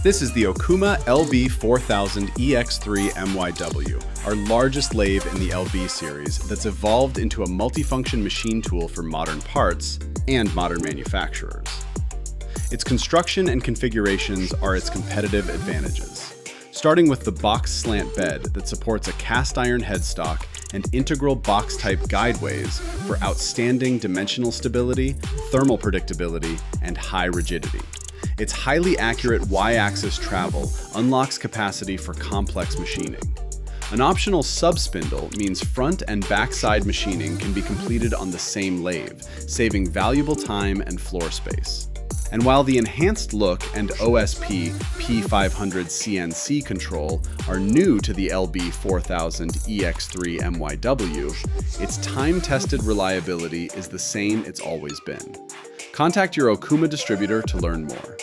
This is the Okuma LB4000 EX3 MYW, our largest lathe in the LB series that's evolved into a multifunction machine tool for modern parts and modern manufacturers. Its construction and configurations are its competitive advantages, starting with the box slant bed that supports a cast iron headstock and integral box-type guideways for outstanding dimensional stability, thermal predictability, and high rigidity. Its highly accurate Y-axis travel unlocks capacity for complex machining. An optional sub-spindle means front and backside machining can be completed on the same lathe, saving valuable time and floor space. And while the enhanced look and OSP P500 CNC control are new to the LB4000 EX3 MYW, its time-tested reliability is the same it's always been. Contact your Okuma distributor to learn more.